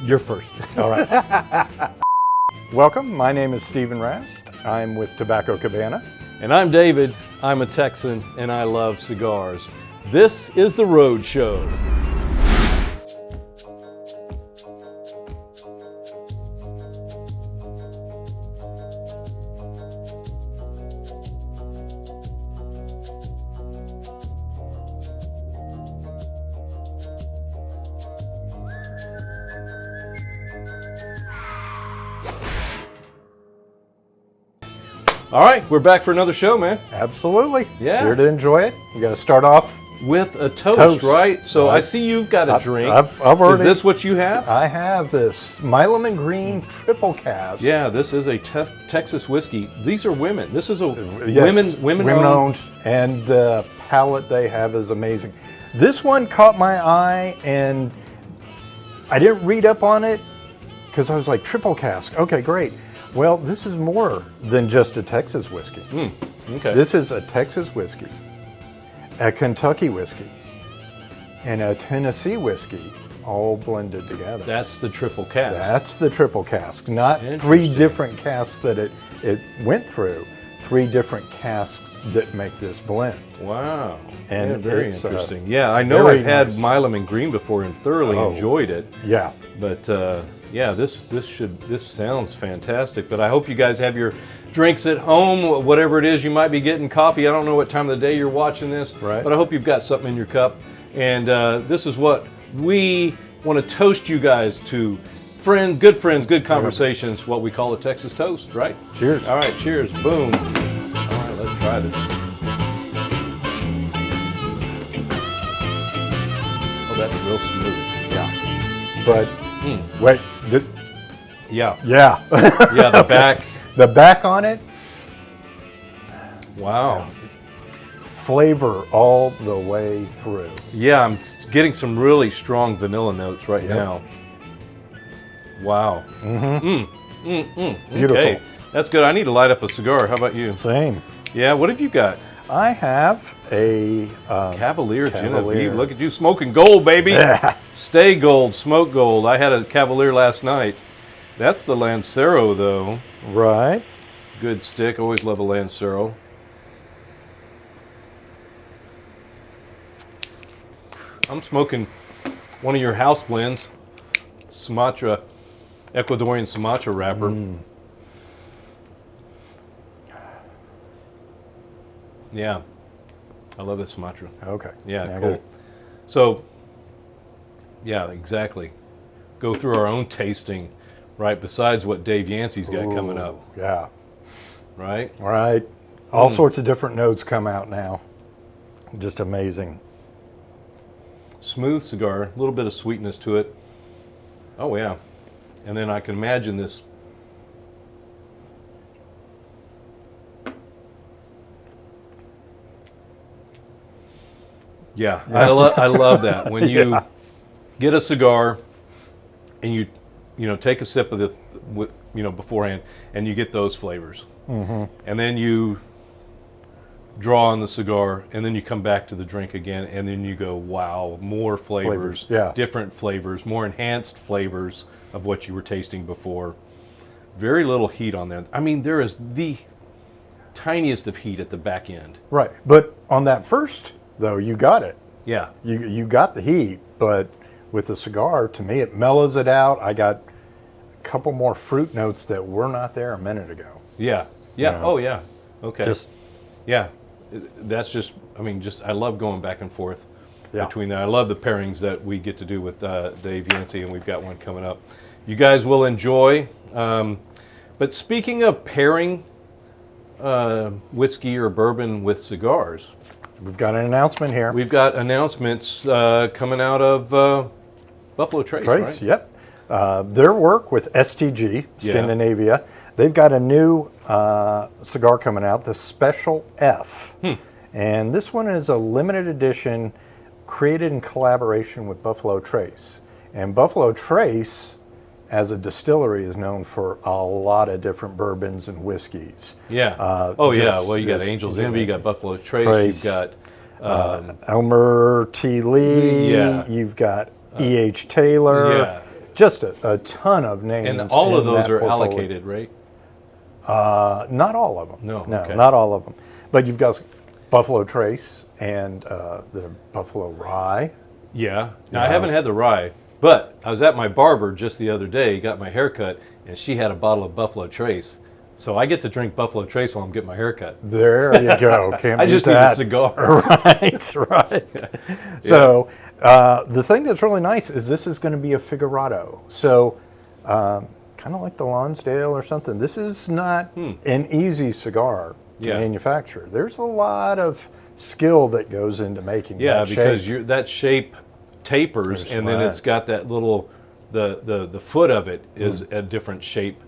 You're first. All right. Welcome. My name is Stephen Rast. I'm with Tobacco Cabana. And I'm David. I'm a Texan and I love cigars. This is the Roadshow. All right, we're back for another show, man. Absolutely. Yeah. Here to enjoy it. You got to start off with a toast, right? So right. I see you've got a drink. I've already, is this what you have? I have this Milam and Green triple cask. Yeah, this is a Texas whiskey. These are women. This is a yes, women owned, and the palate they have is amazing. This one caught my eye, and I didn't read up on it because I was like, triple cask. Okay, great. Well, this is more than just a Texas whiskey. Okay. This is a Texas whiskey, a Kentucky whiskey, and a Tennessee whiskey all blended together. That's the triple cask. That's the triple cask, not three different casks that it went through, three different casks that make this blend. Wow. And yeah, very interesting. Yeah, I know I've had Milam and Green before and thoroughly enjoyed it. Yeah. But yeah, this sounds fantastic. But I hope you guys have your drinks at home, whatever it is you might be getting, coffee. I don't know what time of the day you're watching this, right. But I hope you've got something in your cup. And this is what we want to toast you guys to. Friends, good conversations, what we call a Texas toast, right? Cheers. All right, cheers. Boom. All right, let's try this. Oh, that's real smooth. Yeah. But wait. Yeah. Yeah. Yeah, the back. The back on it. Wow. Flavor all the way through. Yeah, I'm getting some really strong vanilla notes right now. Wow. Beautiful. Okay. That's good. I need to light up a cigar. How about you? Same. Yeah, what have you got? I have a Cavalier Genevieve. Look at you smoking gold, baby. Yeah. Stay gold, smoke gold. I had a Cavalier last night. That's the Lancero, though. Right. Good stick. Always love a Lancero. I'm smoking one of your house blends, Sumatra, Ecuadorian Sumatra wrapper. Yeah, I love that Sumatra. Okay. Yeah, cool. So, yeah, exactly. Go through our own tasting, right, besides what Dave Yancey's got coming up. Yeah. Right? Right. All sorts of different notes come out now. Just amazing. Smooth cigar, a little bit of sweetness to it. Oh, yeah. And then I can imagine this. Yeah, I love that. When you get a cigar and you take a sip of it beforehand and you get those flavors. And then you draw on the cigar and then you come back to the drink again and then you go, wow, more flavors. Yeah. Different flavors, more enhanced flavors of what you were tasting before. Very little heat on that. I mean, there is the tiniest of heat at the back end. Right. But on that first, though, you got it. Yeah. You got the heat, but with the cigar, to me, it mellows it out. I got a couple more fruit notes that were not there a minute ago. Yeah. Yeah. You know, oh, yeah. Okay. Yeah. That's just, I mean, I love going back and forth between that. I love the pairings that we get to do with Dave Yancey, and we've got one coming up. You guys will enjoy. But speaking of pairing whiskey or bourbon with cigars, we've got an announcement here. We've got announcements coming out of Buffalo Trace, right? Yep. Their work with STG, Scandinavia, they've got a new cigar coming out, the Special F. And this one is a limited edition created in collaboration with Buffalo Trace. And Buffalo Trace, as a distillery, is known for a lot of different bourbons and whiskeys. Yeah. Well, you got Angel's Envy, you got Buffalo Trace, you've got Elmer T. Lee, you've got E.H. Taylor. just a ton of names. And all of in those that are portfolio. allocated, right? Not all of them. No, okay. not all of them. But you've got Buffalo Trace and the Buffalo Rye. Yeah. Now, I haven't had the rye, but I was at my barber just the other day, got my hair cut, and she had a bottle of Buffalo Trace. So I get to drink Buffalo Trace while I'm getting my hair cut. There you go. Can't I beat just need that. a cigar. Right, right. So the thing that's really nice is this is going to be a figurado. So kind of like the Lonsdale or something. This is not an easy cigar to manufacture. There's a lot of skill that goes into making that because shape. that shape tapers, and then it's got that little, the foot of it is a different shape.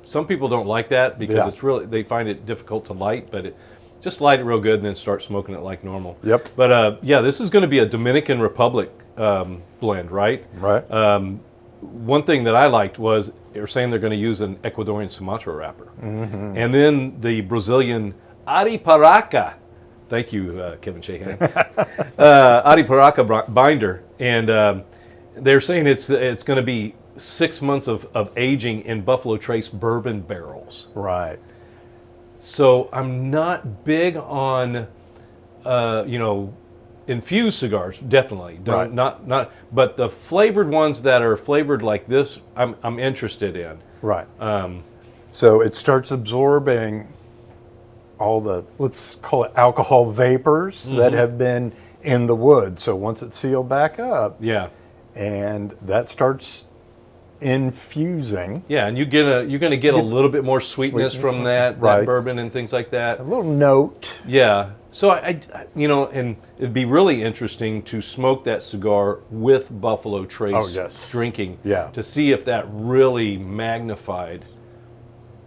Some people don't like that because it's really, they find it difficult to light, but just light it real good and then start smoking it like normal. Yep. But this is going to be a Dominican Republic blend, right? Right. One thing that I liked was they're saying they're going to use an Ecuadorian Sumatra wrapper. And then the Brazilian Ariparaca, thank you, Kevin Shahan, Ariparaca binder. And they're saying it's going to be 6 months of aging in Buffalo Trace bourbon barrels. Right. So I'm not big on, infused cigars. Definitely, Right. not. But the flavored ones that are flavored like this, I'm interested in. Right. So it starts absorbing all the, let's call it alcohol vapors that have been in the wood. So once it's sealed back up, and that starts infusing. Yeah, and you're going to get a little bit more sweetness from that bourbon and things like that. A little note. Yeah. So I and it'd be really interesting to smoke that cigar with Buffalo Trace drinking. Yeah. To see if that really magnified.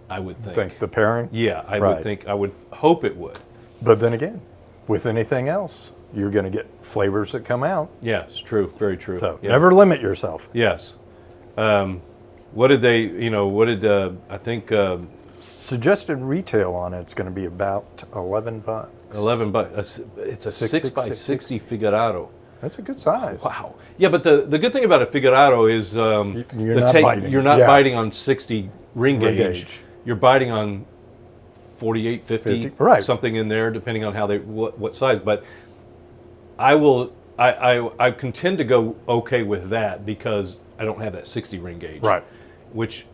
I would think the pairing. Yeah, I would think. I would hope it would. But then again, with anything else, you're going to get flavors that come out. Yes, true. Very true. So never limit yourself. Yes. What did they? I think suggested retail on it's going to be about $11. $11. It's a 6x60 Figurado. That's a good size. Wow. Yeah, but the good thing about a Figurado is you're not biting on 60 ring gauge. You're biting on 48, 50, something in there, depending on how what size. But I contend to go okay with that because I don't have that 60 ring gauge. Right. Which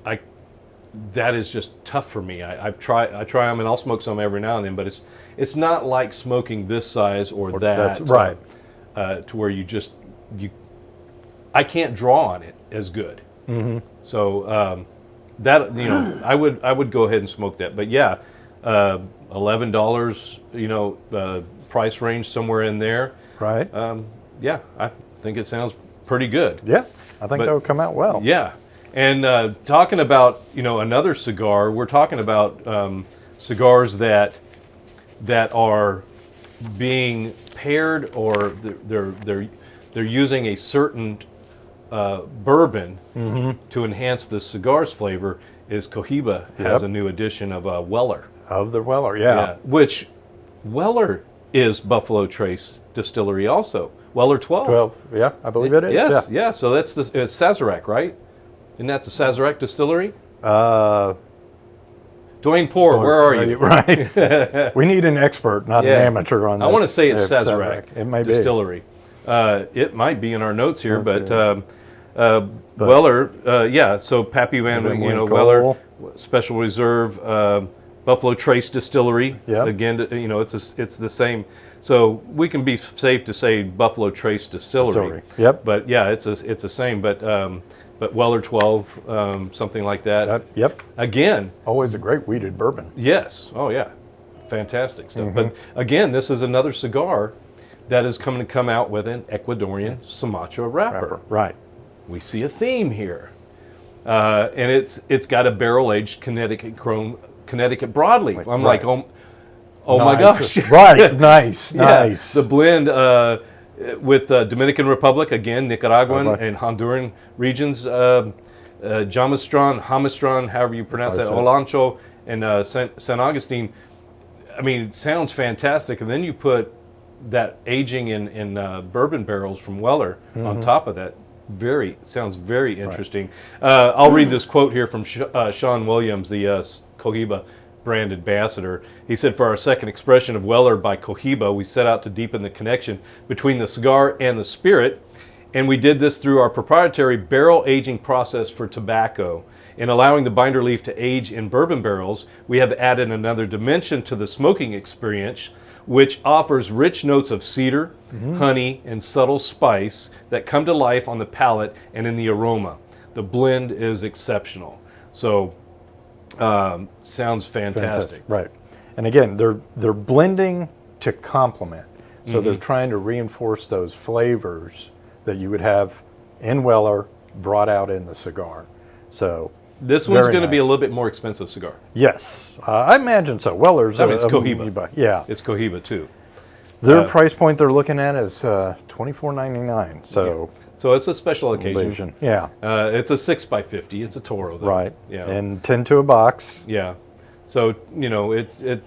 that is just tough for me. I try them and I'll smoke some every now and then, but it's not like smoking this size or that. That's right. To where I can't draw on it as good. So that I would go ahead and smoke that. But yeah, $11, price range somewhere in there. Right. Yeah, I think it sounds pretty good. Yeah, I think that would come out well. Yeah, and talking about another cigar, we're talking about cigars that are being paired, or they're using a certain bourbon to enhance the cigar's flavor. Is Cohiba has a new edition of Weller. Of the Weller, yeah. Which Weller is Buffalo Trace Distillery also. Weller 12. 12, yeah, I believe it is. Yes, yeah. So that's it's Sazerac, right? Isn't that the Sazerac Distillery? Dwayne Poor, where are you? Right. We need an expert, not an amateur on this. I want to say it's Sazerac It might Distillery. It might be in our notes here, but Weller, so Pappy Van Winkle, Weller, Special Reserve, Buffalo Trace Distillery. Yeah. Again, it's the same. So we can be safe to say Buffalo Trace Distillery. Yep. But yeah, it's the same. But Weller 12, something like that. Yep. Again. Always a great weeded bourbon. Yes. Oh yeah. Fantastic stuff. But again, this is another cigar that is going to come out with an Ecuadorian Sumatra wrapper. Right. We see a theme here, and it's got a barrel-aged Connecticut broadleaf. I'm like, oh my gosh! Right, nice. The blend with Dominican Republic, again, Nicaraguan and Honduran regions, Jamastran, however you pronounce that, Olancho, and San Augustine. I mean, it sounds fantastic, and then you put that aging in bourbon barrels from Weller on top of that. Sounds very interesting. I'll read this quote here from Sean Williams, the Cohiba brand ambassador. He said, "For our second expression of Weller by Cohiba, we set out to deepen the connection between the cigar and the spirit, and we did this through our proprietary barrel aging process for tobacco. In allowing the binder leaf to age in bourbon barrels, we have added another dimension to the smoking experience, which offers rich notes of cedar, honey, and subtle spice that come to life on the palate and in the aroma. The blend is exceptional." So, sounds fantastic. Right. And again, they're blending to complement. So they're trying to reinforce those flavors that you would have in Weller brought out in the cigar. So This one's going to be a little bit more expensive cigar. Yes, I imagine so. Weller's I mean, it's Cohiba. Yeah. It's Cohiba too. Their price point they're looking at is $24.99. So So it's a special occasion. Yeah. It's a 6x50. It's a Toro, though. Right. Yeah. And 10 to a box. Yeah. So, you know, it's a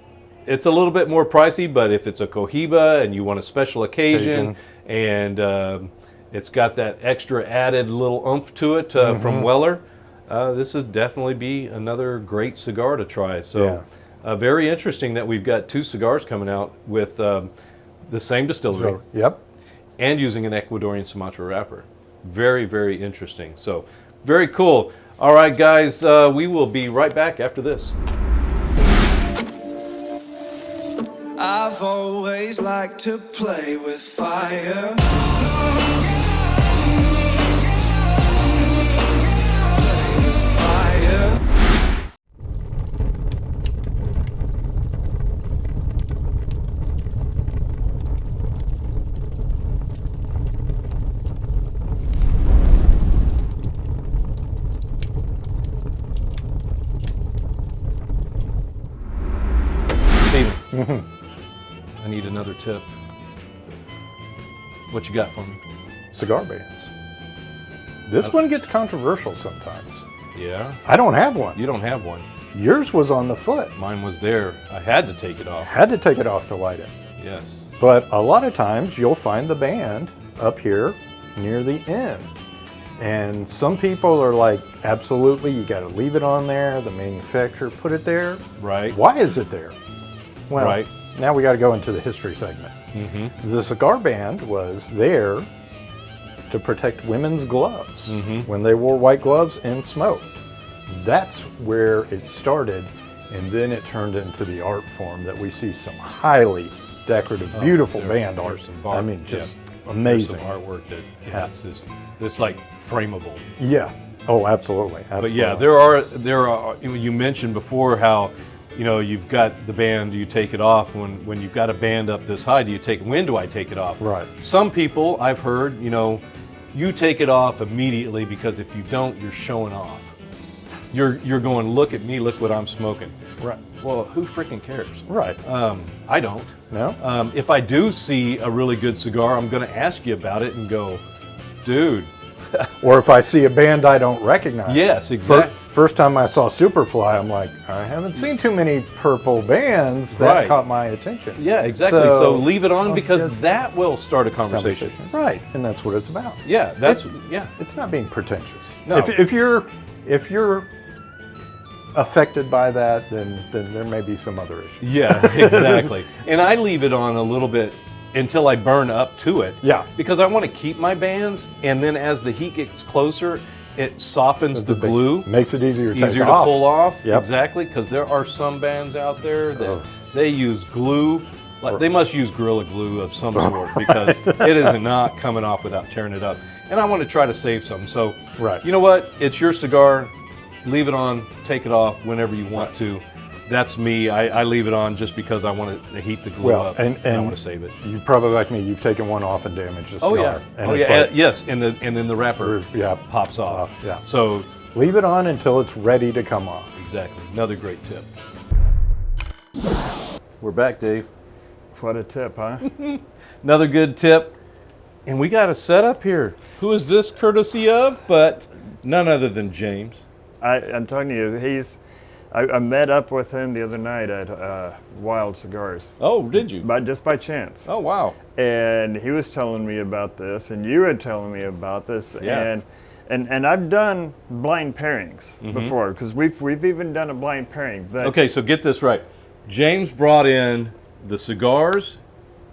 little bit more pricey, but if it's a Cohiba and you want a special occasion and it's got that extra added little oomph to it from Weller, this would definitely be another great cigar to try. So very interesting that we've got two cigars coming out with the same distillery. Yep. And using an Ecuadorian Sumatra wrapper. Very, very interesting. So, very cool. All right, guys, we will be right back after this. I've always liked to play with fire. Steven, I need another tip. What you got for me? Cigar bands. This one gets controversial sometimes. Yeah? I don't have one. You don't have one. Yours was on the foot. Mine was there. I had to take it off. Had to take it off to light it. Yes. But a lot of times you'll find the band up here near the end. And some people are like, absolutely, you got to leave it on there. The manufacturer put it there. Right. Why is it there? Well, Right. now we got to go into the history segment. The cigar band was there to protect women's gloves when they wore white gloves and smoked. That's where it started, and then it turned into the art form that we see some highly decorative, beautiful band art. I mean, just amazing There's some artwork that it's like frameable. Yeah. Oh, absolutely. But yeah, there are. You mentioned before how, you know, you've got the band, you take it off. When you've got a band up this high, when do I take it off? Right. Some people I've heard, you know, you take it off immediately because if you don't, you're showing off. You're going, look at me, look what I'm smoking. Right. Well, who freaking cares? Right. I don't. No. If I do see a really good cigar, I'm going to ask you about it and go, dude. Or if I see a band I don't recognize. Yes, exactly. First time I saw Superfly, I'm like, I haven't seen too many purple bands that Right. caught my attention. Yeah, exactly. So leave it on because that will start a conversation. Right, and that's what it's about. Yeah, It's not being pretentious. No. If you're affected by that, then there may be some other issues. Yeah, exactly. And I leave it on a little bit until I burn up to it. Yeah. Because I want to keep my bands, and then as the heat gets closer, it softens the glue. Makes it easier to take Easier off. to pull off. Yep. Exactly, because there are some bands out there that they use glue. Like they must use Gorilla Glue of some sort because it is not coming off without tearing it up. And I want to try to save some. So, you know what? It's your cigar. Leave it on. Take it off whenever you want to. That's me. I leave it on just because I want to heat the glue up and I want to save it. You probably like me. You've taken one off and damaged the cigar. Oh yeah. And oh it's yeah. like, Yes. And then the wrapper pops off. Yeah. So leave it on until it's ready to come off. Exactly. Another great tip. We're back, Dave. What a tip, huh? Another good tip. And we got a setup here. Who is this courtesy of? But none other than James. I'm talking to you. I met up with him the other night at Wild Cigars, Oh, did you? just by chance. Oh, wow. And he was telling me about this, and you had telling me about this, Yeah. and I've done blind pairings before, because we've even done a blind pairing. But Okay, so get this right. James brought in the cigars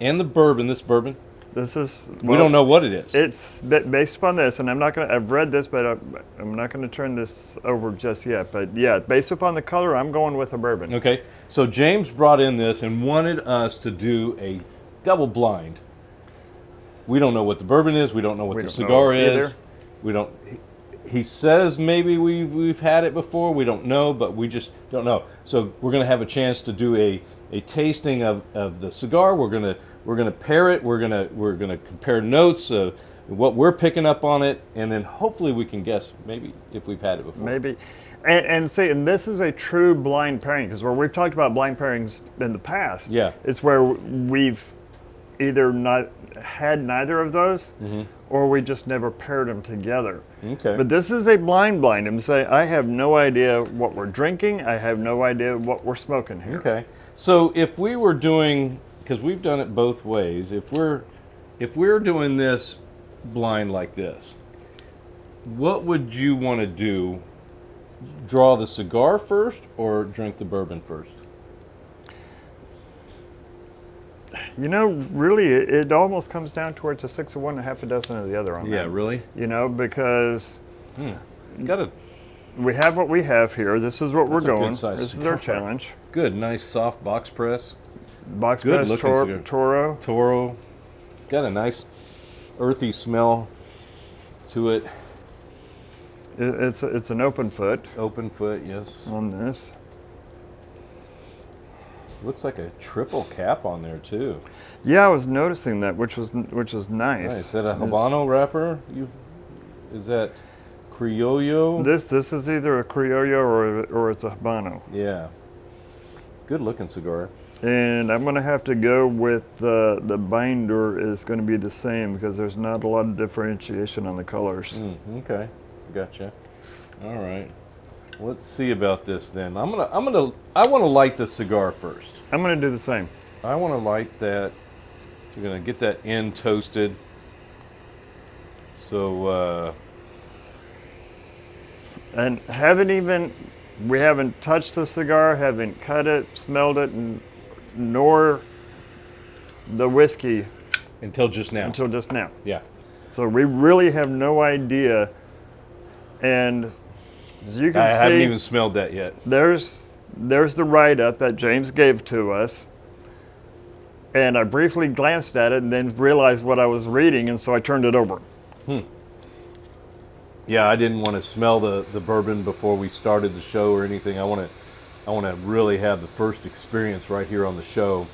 and the bourbon. This bourbon. this is We don't know what it is. It's based upon this, and I've read this, but I'm not gonna turn this over just yet. But yeah, based upon the color, I'm going with a bourbon. Okay, so James brought in this and wanted us to do a double blind. We don't know what the bourbon is. We don't know what We the don't know cigar is. either. We don't. He says maybe we've had it before. We don't know, but we just don't know. So we're gonna have a chance to do a tasting of the cigar. We're gonna pair it. We're gonna compare notes. What we're picking up on it, and then hopefully we can guess maybe if we've had it before. Maybe. And see, and this is a true blind pairing, because where we've talked about blind pairings in the past, Yeah. it's where we've either not had neither of those, or we just never paired them together. Okay. But this is a blind and say, I have no idea what we're drinking. I have no idea what we're smoking here. Okay. So if we were doing, because we've done it both ways, if we're doing this blind like this, what would you want to do? Draw the cigar first or drink the bourbon first? You know, really, it almost comes down towards a 6 of one and half a dozen of the other on Yeah, that. really? You know, because Got a we have what we have here. This is what That's a we're good going. size This is our cigar. challenge. good, nice soft box press. Box Good press looking cigar. Toro. Toro. It's got a nice earthy smell to it. It's an open foot Open foot, yes. on this. Looks like a triple cap on there too. Yeah, I was noticing that, which was nice. Nice. Is that a It's- Habano wrapper? Is that Criollo? This is either a Criollo or it's a Habano. Yeah. Good looking cigar. And I'm gonna have to go with the binder is gonna be the same, because there's not a lot of differentiation on the colors. Okay, gotcha. All right. Let's see about this then. I want to light the cigar first. I'm gonna do the same. I want to light that. We're gonna get that end toasted. So And we haven't touched the cigar, haven't cut it, smelled it, nor the whiskey until just now. until just now. Yeah. So we really have no idea. And as you can I haven't see, even smelled that yet. there's the write-up that James gave to us. And I briefly glanced at it and then realized what I was reading, and so I turned it over. Yeah, I didn't want to smell the bourbon before we started the show or anything. I want to really have the first experience right here on the show.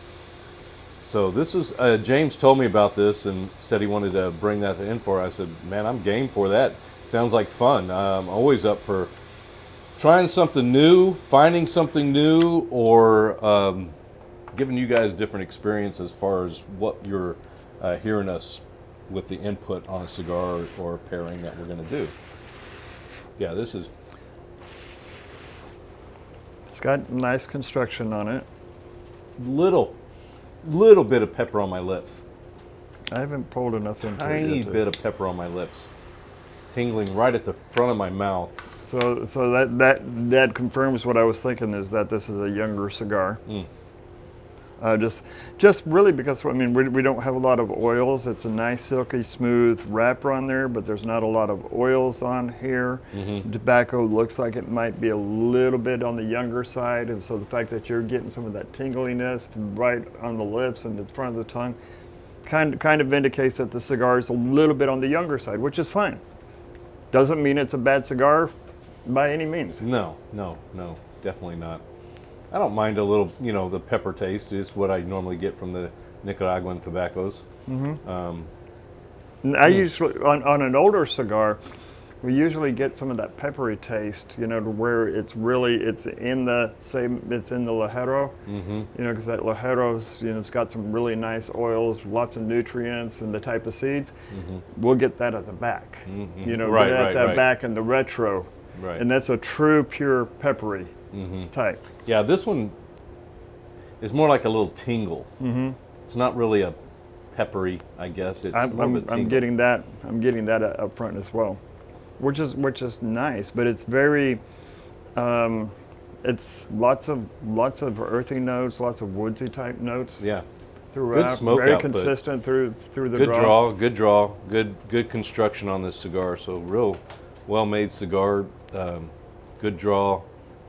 So this is James told me about this and said he wanted to bring that in for us. I said, man, I'm game for that. Sounds like fun. I'm always up for trying something new, finding something new, or giving you guys different experience as far as what you're hearing us with the input on a cigar or pairing that we're going to do. Yeah, this is It's got nice construction on it. little bit of pepper on my lips. I haven't pulled enough into it Tiny yet to- bit of pepper on my lips. Tingling right at the front of my mouth. So that confirms what I was thinking, is that this is a younger cigar. Just really because, I mean, we don't have a lot of oils. It's a nice silky smooth wrapper on there, but there's not a lot of oils on here. Tobacco looks like it might be a little bit on the younger side, and so the fact that you're getting some of that tingliness right on the lips and the front of the tongue kind of indicates that the cigar is a little bit on the younger side, which is fine. Doesn't mean it's a bad cigar by any means. No, definitely not. I don't mind a little, the pepper taste is what I normally get from the Nicaraguan tobaccos. I usually, on an older cigar, we usually get some of that peppery taste, to where it's in the Lajero, because that Lajero's, it's got some really nice oils, lots of nutrients and the type of seeds. We'll get that at the back, Right, at that right. back in the retro. Right. And that's a true, pure peppery type. Yeah, this one is more like a little tingle. Mm-hmm. It's not really a peppery, I guess. It's more of a tingle. I'm getting that. I'm getting that up front as well, which is nice. But it's very, it's lots of earthy notes, lots of woodsy type notes. Yeah. Throughout. Good smoke very output. Consistent through the Good draw, good construction on this cigar. So real well-made cigar, good draw,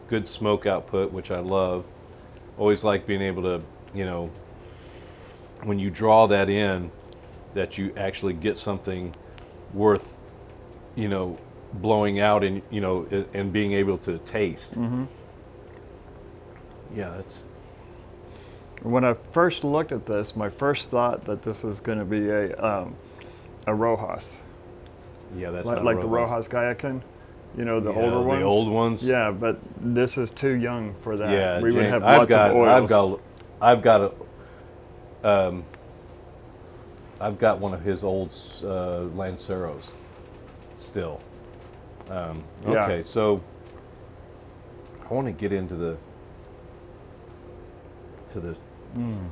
good smoke output, which I love. Always like being able to, you know, when you draw that in, that you actually get something worth, you know, blowing out and, you know, and being able to taste. Mm-hmm. Yeah, that's. When I first looked at this, my first thought that this was going to be a Rojas. Yeah, that's like, not like the Rojas Guayacan, you know, the Yeah, older ones. The old ones. Yeah, but this is too young for that. Yeah, we would James, have lots of oils. I've got one of his old Lanceros still. Okay, so I want to get into the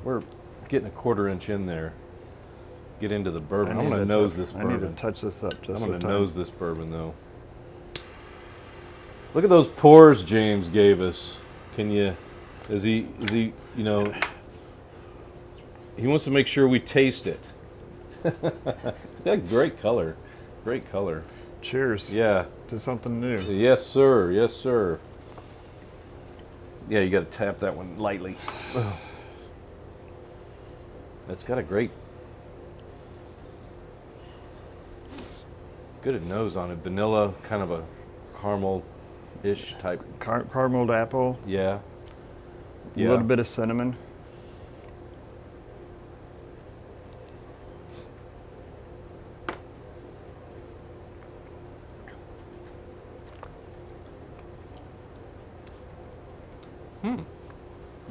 we're getting a 1/4 inch in there. Get into the bourbon. I'm going to nose this bourbon. I need to touch this up just I'm going a to tiny. nose this bourbon though. Look at those pours James gave us. Is he, you know, he wants to make sure we taste it. It's got great color. Great color. Cheers. Yeah. To something new. Yes, sir. Yes, sir. Yeah, you got to tap that one lightly. That's got a great, good nose on it. Vanilla, kind of a caramel-ish type. Carameled apple. Yeah. A little bit of cinnamon.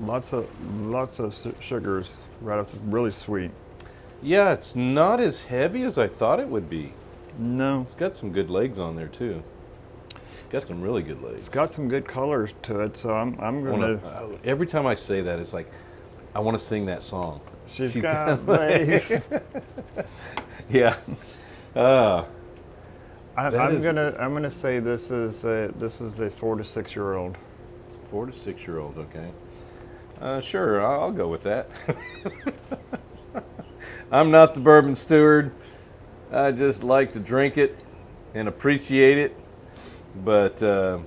Lots of sugars, right off. Really sweet. Yeah, it's not as heavy as I thought it would be. No, It's got some good legs on there too. Got some really good legs. it's got some good color to it. So I'm gonna. Every time I say that, it's like I want to sing that song. She's got legs. Yeah. I'm gonna say this is a 4 to 6 year old. 4 to 6 year old. Okay. Sure, I'll go with that. I'm not the bourbon steward. I just like to drink it and appreciate it. But So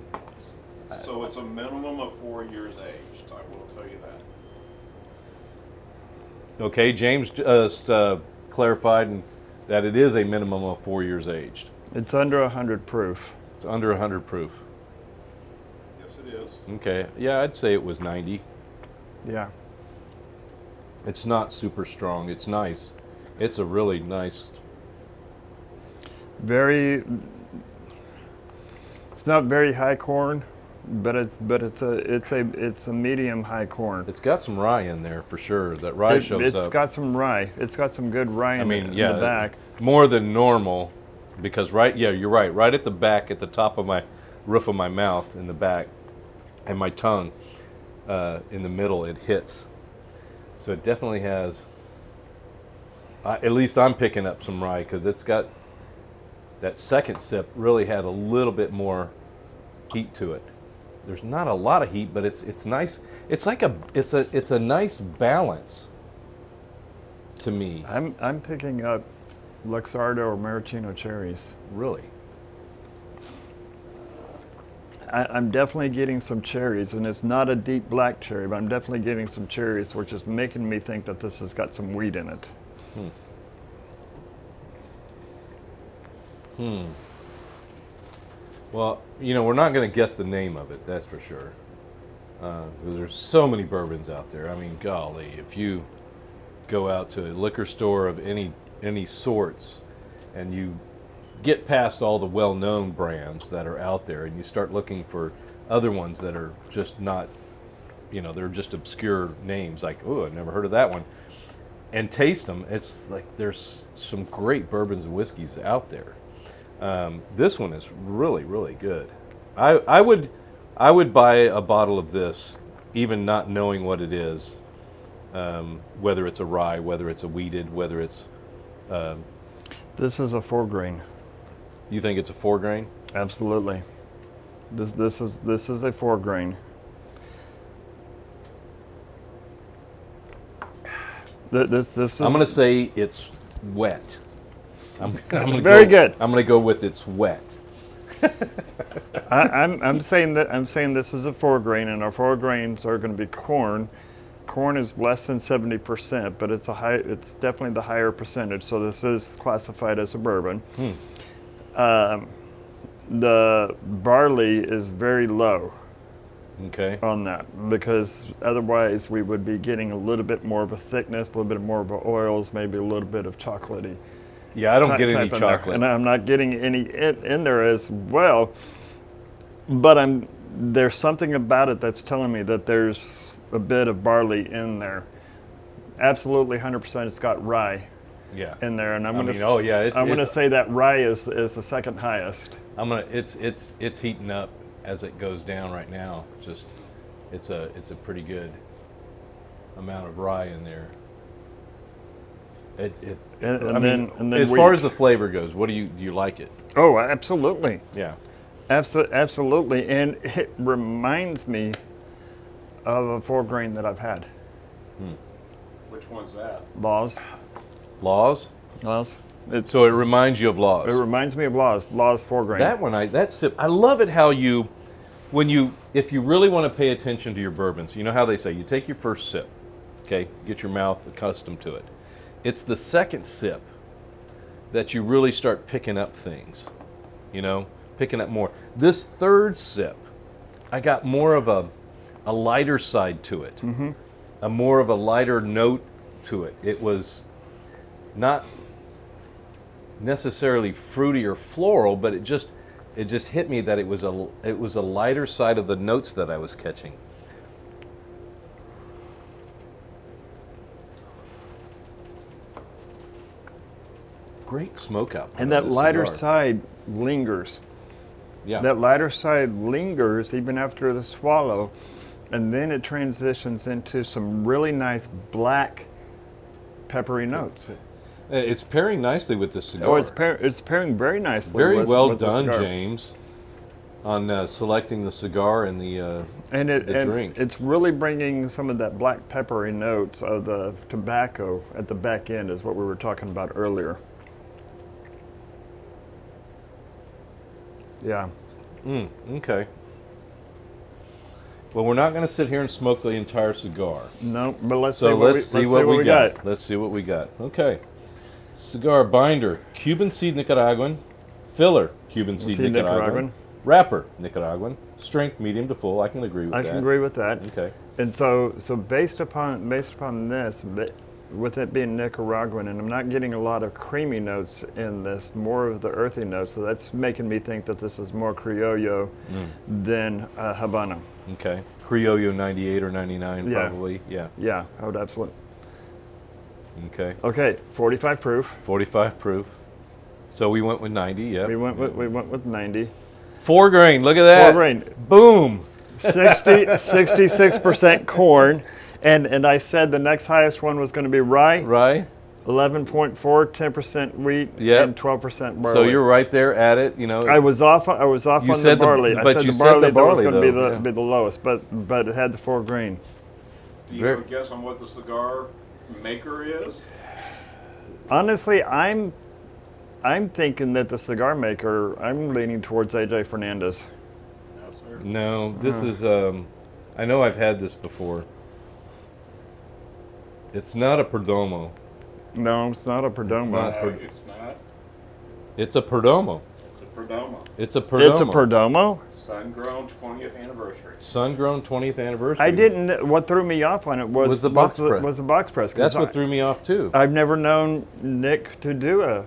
it's a minimum of 4 years aged, I will tell you that. okay, James just clarified that it is a minimum of 4 years aged. It's under 100 proof. It's under 100 proof. Yes, it is. Okay, yeah, I'd say it was 90. Yeah. It's not super strong. It's nice. It's a really nice. It's not very high corn, but it's a medium high corn. It's got some rye in there for sure. That rye shows up. It's got some rye. It's got some good rye in the back. More than normal, because you're right. Right at the back, at the top of my roof of my mouth, in the back, and my tongue, in the middle, it hits. So it definitely has. At least I'm picking up some rye because it's got. That second sip really had a little bit more heat to it. There's not a lot of heat, but it's nice. It's like it's a nice balance to me. I'm picking up Luxardo or Maraschino cherries. Really. I'm definitely getting some cherries, and it's not a deep black cherry, but I'm definitely getting some cherries, which is making me think that this has got some wheat in it. Well, we're not going to guess the name of it, that's for sure. Because there's so many bourbons out there. I mean, golly, if you go out to a liquor store of any sorts and you get past all the well-known brands that are out there and you start looking for other ones that are just not, they're just obscure names, like, oh, I've never heard of that one, and taste them, it's like there's some great bourbons and whiskeys out there. This one is really, really good. I would buy a bottle of this, even not knowing what it is, whether it's a rye, whether it's a wheated, whether it's. This is a 4-grain. You think it's a 4-grain? Absolutely. This is a 4-grain. This is. I'm going to say it's wet. I'm gonna Very good. I'm going to go with it's wet. I'm saying this is a 4-grain, and our 4 grains are going to be corn. Corn is less than 70%, but it's definitely the higher percentage. So this is classified as a bourbon. The barley is very low. Okay. On that, because otherwise we would be getting a little bit more of a thickness, a little bit more of a oils, maybe a little bit of chocolatey. Yeah, I don't get any type in there. chocolate. And I'm not getting any in there as well. But there's something about it that's telling me that there's a bit of barley in there. Absolutely, 100%. It's got rye. Yeah. In there, and I'm going it's to say that rye is the second highest. It's heating up as it goes down right now. Just it's a pretty good amount of rye in there. As far as the flavor goes, do you like it? Oh, absolutely. Yeah. Absolutely, and it reminds me of a 4-grain that I've had. Which one's that? Laws. Laws? So it reminds you of Laws. It reminds me of Laws 4-grain. That one, I love it how if you really want to pay attention to your bourbons, you know how they say, you take your first sip, okay, get your mouth accustomed to it. It's the second sip that you really start picking up things, picking up more. This third sip, I got more of a lighter side to it, a more of a lighter note to it. It was not necessarily fruity or floral, but it just hit me that it was a lighter side of the notes that I was catching. Great smoke out. And that lighter side lingers. Yeah. That lighter side lingers even after the swallow, and then it transitions into some really nice black peppery notes. It's pairing nicely with the cigar. Oh, it's pairing very nicely. Very with, well with done, the cigar. James, on selecting the cigar and the drink. It's really bringing some of that black peppery notes of the tobacco at the back end, is what we were talking about earlier. Yeah. Okay. Well, we're not going to sit here and smoke the entire cigar. No, but let's see what we got. Let's see what we got. Okay. Cigar binder, Cuban seed Nicaraguan. Filler, Cuban seed Nicaraguan. Wrapper, Nicaraguan. Strength, medium to full. I can agree with that. I can agree with that. Okay. And so based upon this, with it being Nicaraguan, and I'm not getting a lot of creamy notes in this, more of the earthy notes, so that's making me think that this is more Criollo than Habano. Okay. Criollo 98 or 99 probably. Yeah. Yeah, I would absolutely. Okay. Okay, 45 proof. 45 proof. So we went with 90, yeah. We went with 90. 4 grain, look at that. 4 grain. Boom. 66% corn. And I said the next highest one was going to be rye. Rye. 11.4, 10% wheat, and 12% barley. So you're right there at it, I was off on the barley. I said the barley was going to be the lowest, but it had the 4 grain. Do you have a guess on what the cigar maker is? Honestly, I'm thinking that the cigar maker, I'm leaning towards AJ Fernandez. No, sir. No, this is, I know I've had this before. It's not a Perdomo. No, it's not a Perdomo. It's not. It's a Perdomo. It's a Perdomo. It's a Perdomo. It's a Perdomo? Sun-grown 20th anniversary. Sun-grown 20th anniversary. I didn't. What threw me off on it was the box press. Was the box press. That's what threw me off too. I've never known Nick Perdomo.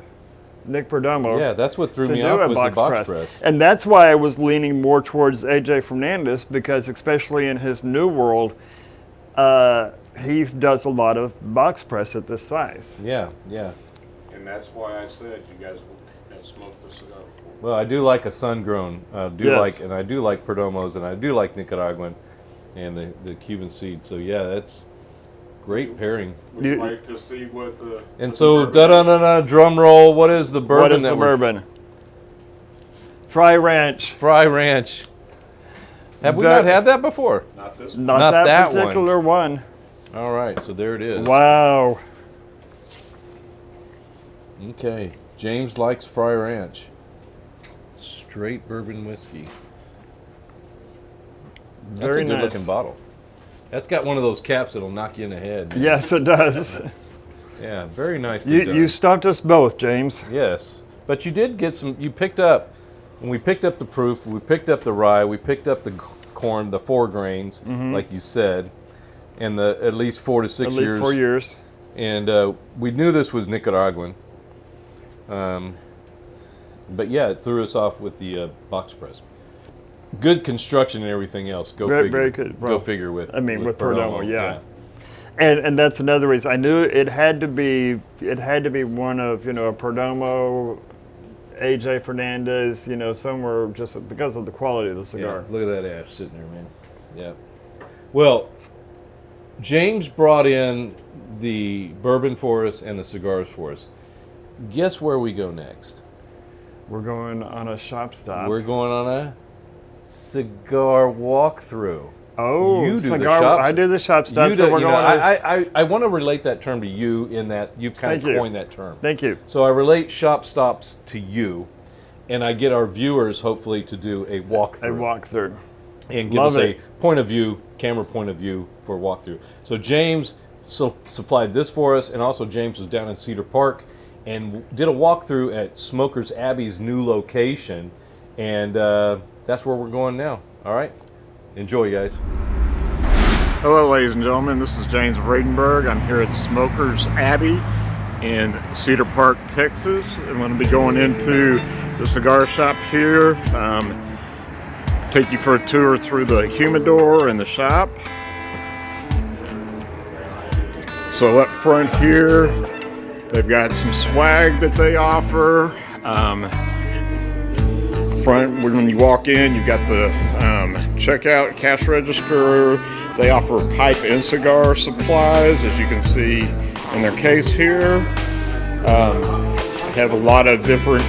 Yeah, that's what threw me off was the box press. And that's why I was leaning more towards AJ Fernandez, because especially in his new world, he does a lot of box press at this size. Yeah, yeah. And that's why I said you guys have smoked the cigar before. Well, I do like a sun-grown. I do Yes. like Perdomos, and I do like Nicaraguan, and the Cuban seed. So yeah, that's great pairing. Would you like to see what the And what so, the bourbon is? da drum roll. What is the bourbon? What is that the we're- bourbon? Fry Ranch. Fry Ranch. Have we That- not had that before? Not this. Not, Not that, that one. particular one. All right, so there it is. Wow. Okay, James likes Fry Ranch. Straight bourbon whiskey. That's Very a good nice. looking bottle. That's got one of those caps that'll knock you in the head. Yes, it does. Yeah, very nicely you done. you stumped us both, James. Yes, but you did get some. You picked up when we picked up the proof. We picked up the rye. We picked up the corn, the 4 grains, like you said, and the at least 4 to 6 At years. least 4 years. And we knew this was Nicaraguan. But yeah, it threw us off with the box press. Good construction and everything else. Go Very- figure. very good. Go Well, figure with. I mean, with Perdomo, yeah. yeah. And that's another reason. I knew it had to be one of, a Perdomo, AJ Fernandez, somewhere, just because of the quality of the cigar. Yeah, look at that ash sitting there, man. Yeah. Well, James brought in the bourbon for us and the cigars for us. Guess where we go next? We're going on a shop stop. We're going on a cigar walkthrough. Oh, You do the cigar. shop- I do the shop stop. You So do- we're you know, going. I want to relate that term to you in that you've kind Thank of you. coined that term. Thank you. So I relate shop stops to you, and I get our viewers hopefully to do a walkthrough. A walkthrough. And give Love us it. a point of view, camera point of view for a walkthrough. So James supplied this for us, and also James was down in Cedar Park and did a walkthrough at Smokers Abbey's new location, and that's where we're going now. All right, enjoy, guys. Hello, ladies and gentlemen. This is James Vredenberg. I'm here at Smokers Abbey in Cedar Park, Texas. I'm going to be going into the cigar shop here. Take you for a tour through the humidor and the shop. So up front here, they've got some swag that they offer. Front, when you walk in, you've got the checkout cash register. They offer pipe and cigar supplies, as you can see in their case here. They have a lot of different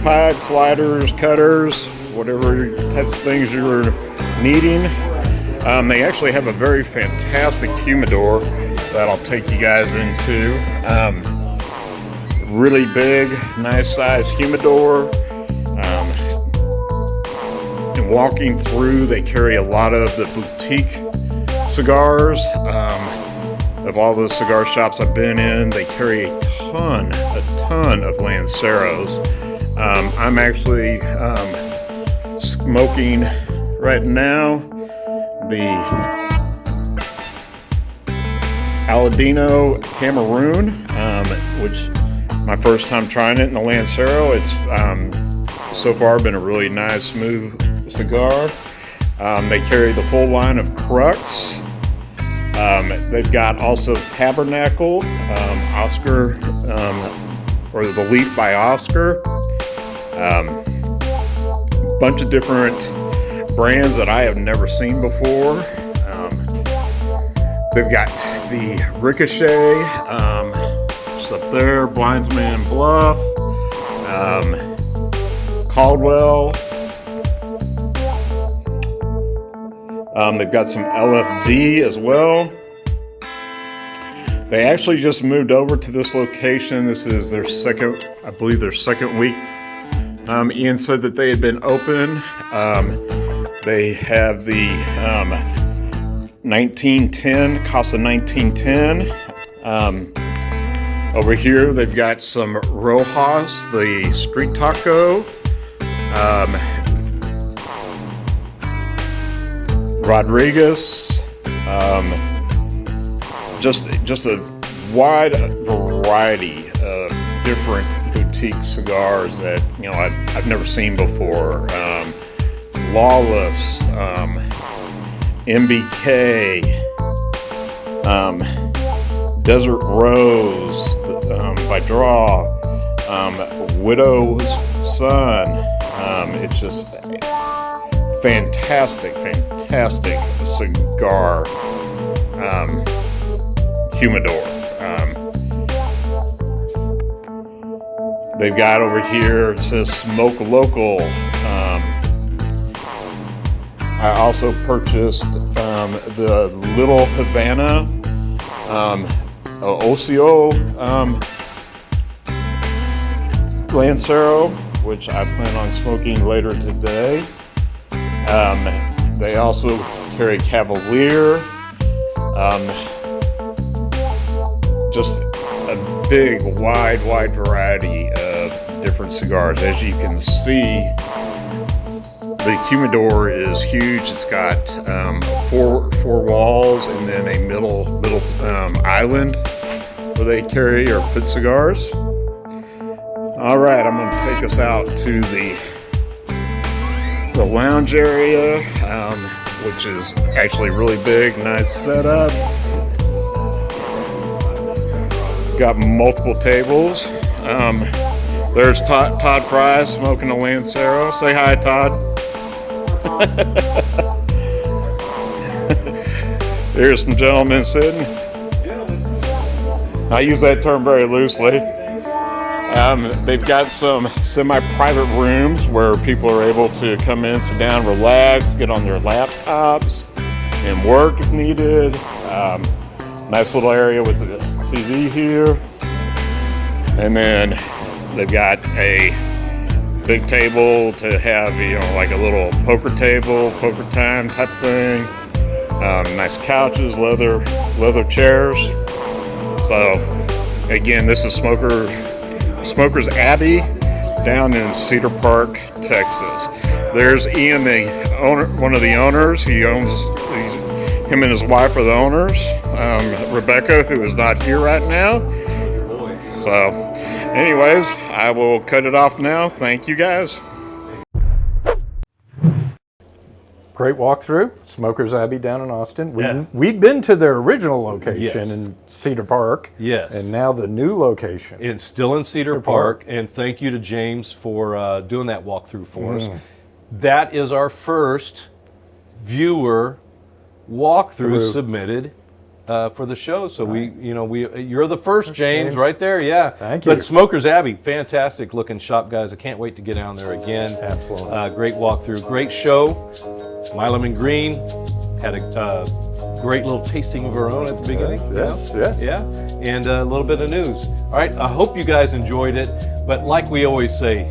pipes, lighters, cutters, whatever types of things you're needing. They actually have a very fantastic humidor that I'll take you guys into. Really big, nice size humidor. And walking through, they carry a lot of the boutique cigars. Of all the cigar shops I've been in, they carry a ton of Lanceros. I'm actually smoking right now the Aladino Cameroon, which my first time trying it in the Lancero. It's so far been a really nice, smooth cigar. They carry the full line of Crux. They've got also Tabernacle, Oscar, or the Leaf by Oscar. Bunch of different brands that I have never seen before. They've got the Ricochet, just up there, Blindsman Bluff, Caldwell. They've got some LFD as well. They actually just moved over to this location. This is their second, I believe their second week. Ian said that they had been open. They have the 1910, Casa 1910. Over here, they've got some Rojas, the street taco. Rodriguez. Just a wide variety of different boutique cigars that I've never seen before. Lawless, MBK, Desert Rose by Draw, Widow's sun. It's just fantastic cigar humidor. They've got over here, it says smoke local. I also purchased the Little Havana Ocio Lancero, which I plan on smoking later today. They also carry Cavalier. Just a big, wide variety of different cigars. As you can see, the humidor is huge. It's got four walls and then a middle island where they carry or put cigars. All right, I'm going to take us out to the lounge area, which is actually really big, nice setup. Got multiple tables. There's Todd Fry smoking a Lancero. Say hi, Todd. Here's some gentlemen sitting. I use that term very loosely. They've got some semi-private rooms where people are able to come in, sit down, relax, get on their laptops, and work if needed. Nice little area with the TV here. And then they've got a big table to have, like a little poker table, poker time type thing. Nice couches, leather chairs. So again, this is Smoker's Abbey down in Cedar Park, Texas. There's Ian, the owner, one of the owners. Him and his wife are the owners. Rebecca, who is not here right now. So anyways, I will cut it off now. Thank you guys. Great walkthrough, Smoker's Abbey down in Austin. Yeah. We'd been to their original location Yes. in Cedar Park. Yes. And now the new location. It's still in Cedar Park, and thank you to James for doing that walkthrough for us. That is our first viewer walkthrough submitted for the show. So you're the first, James, right there. Yeah. Thank you. But Smoker's Abbey, fantastic looking shop, guys. I can't wait to get down there again. Absolutely. Great walkthrough, great show. Milam and Green had a great little tasting of our own at the beginning. Yes, you know? yes. Yeah, and a little bit of news. All right, I hope you guys enjoyed it. But like we always say,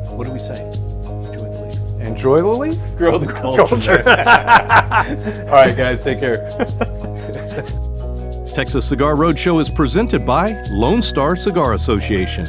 what do we say? Enjoy the leaf. Enjoy the leaf? Grow the culture. All right, guys, take care. Texas Cigar Roadshow is presented by Lone Star Cigar Association.